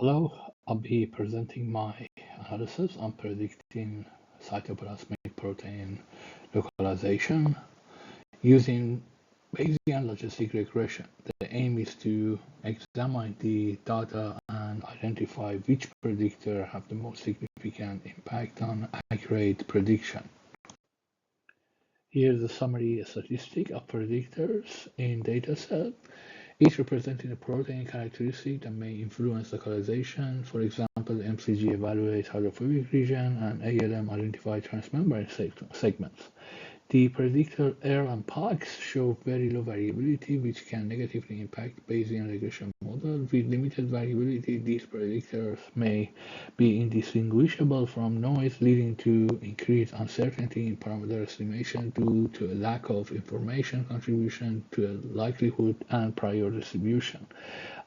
Hello, I'll be presenting my analysis on predicting cytoplasmic protein localization using Bayesian logistic regression. The aim is to examine the data and identify which predictor have the most significant impact on accurate prediction. Here's a summary statistic of predictors in dataset, each representing a protein characteristic that may influence localization. For example, MCG evaluates hydrophobic region and ALM identifies transmembrane segments. The predictor R and POX show very low variability, which can negatively impact Bayesian regression model. With limited variability, these predictors may be indistinguishable from noise, leading to increased uncertainty in parameter estimation due to a lack of information contribution to a likelihood and prior distribution.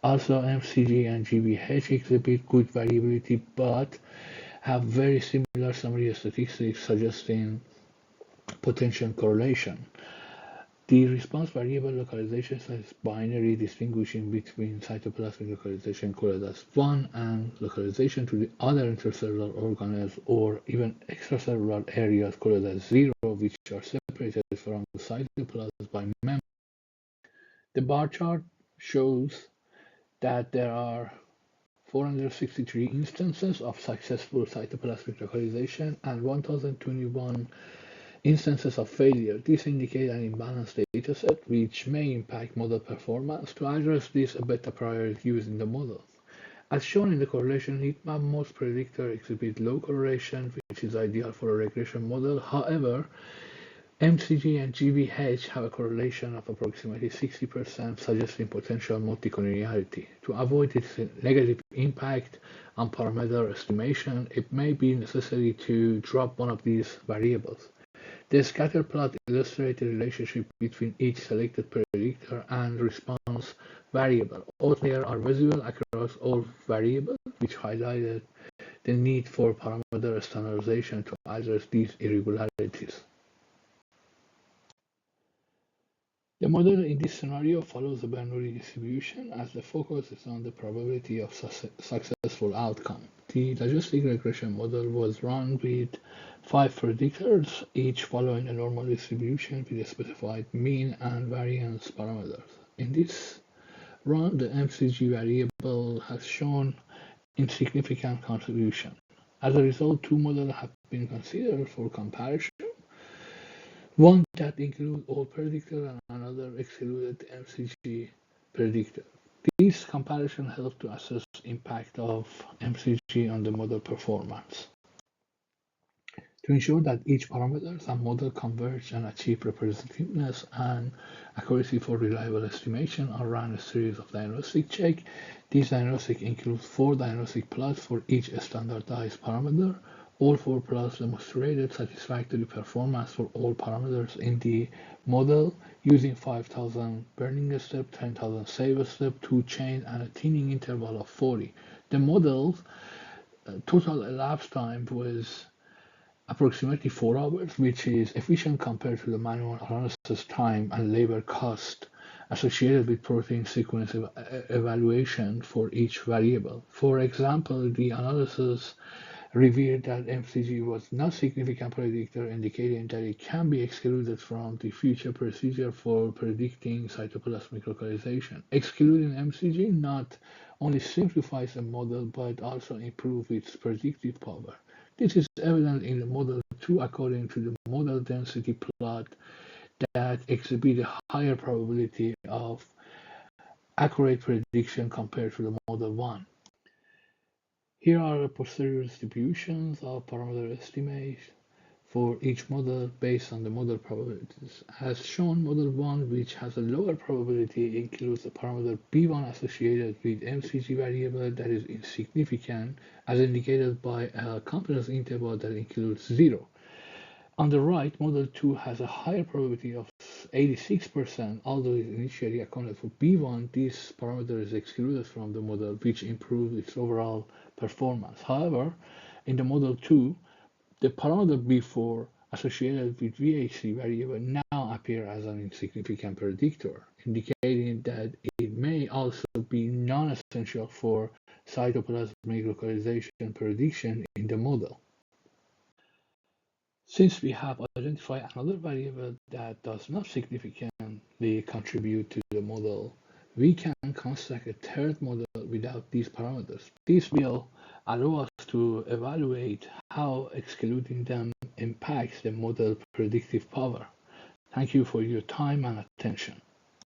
Also, MCG and GBH exhibit good variability but have very similar summary statistics suggesting potential correlation. The response variable localization is binary, distinguishing between cytoplasmic localization coded as 1 and localization to the other intercellular organelles or even extracellular areas coded as 0, which are separated from the cytoplasm by membrane. The bar chart shows that there are 463 instances of successful cytoplasmic localization and 1021 instances of failure. These indicate an imbalanced dataset, which may impact model performance. To address this, a beta priority using the model. As shown in the correlation heat map, most predictors exhibit low correlation, which is ideal for a regression model. However, MCG and GBH have a correlation of approximately 60%, suggesting potential multicollinearity. To avoid its negative impact on parameter estimation, it may be necessary to drop one of these variables. The scatter plot illustrates the relationship between each selected predictor and response variable. Outliers are visible across all variables, which highlighted the need for parameter standardization to address these irregularities. The model in this scenario follows a Bernoulli distribution, as the focus is on the probability of successful outcome. The logistic regression model was run with 5 predictors, each following a normal distribution with a specified mean and variance parameters. In this run, the MCG variable has shown insignificant contribution. As a result, 2 models have been considered for comparison. One that includes all predictors and another excluded the MCG predictor. These comparisons help to assess impact of MCG on the model performance. To ensure that each parameter and model converge and achieve representativeness and accuracy for reliable estimation are run a series of diagnostic checks. These diagnostics include 4 diagnostic plots for each standardized parameter. All 4 plots demonstrated satisfactory performance for all parameters in the model using 5,000 burning step, 10,000 save step, 2 chains, and a thinning interval of 40. The model's total elapsed time was approximately 4 hours, which is efficient compared to the manual analysis time and labor cost associated with protein sequence evaluation for each variable. For example, the analysis revealed that MCG was not a significant predictor, indicating that it can be excluded from the future procedure for predicting cytoplasmic localization. Excluding MCG not only simplifies the model but also improves its predictive power. This is evident in the model 2 according to the model density plot that exhibit a higher probability of accurate prediction compared to the model 1. Here are the posterior distributions of parameter estimates for each model based on the model probabilities. As shown, model 1, which has a lower probability, includes the parameter B1 associated with MCG variable that is insignificant, as indicated by a confidence interval that includes 0. On the right, model 2 has a higher probability of 86%, although it initially accounted for B1, this parameter is excluded from the model, which improves its overall performance. However, in the model 2, the parameter B4 associated with VHC variable now appear as an insignificant predictor, indicating that it may also be non-essential for cytoplasmic localization prediction in the model. Since we have identified another variable that does not significantly contribute to the model, we can construct a third model without these parameters. This will allow us to evaluate how excluding them impacts the model predictive power. Thank you for your time and attention.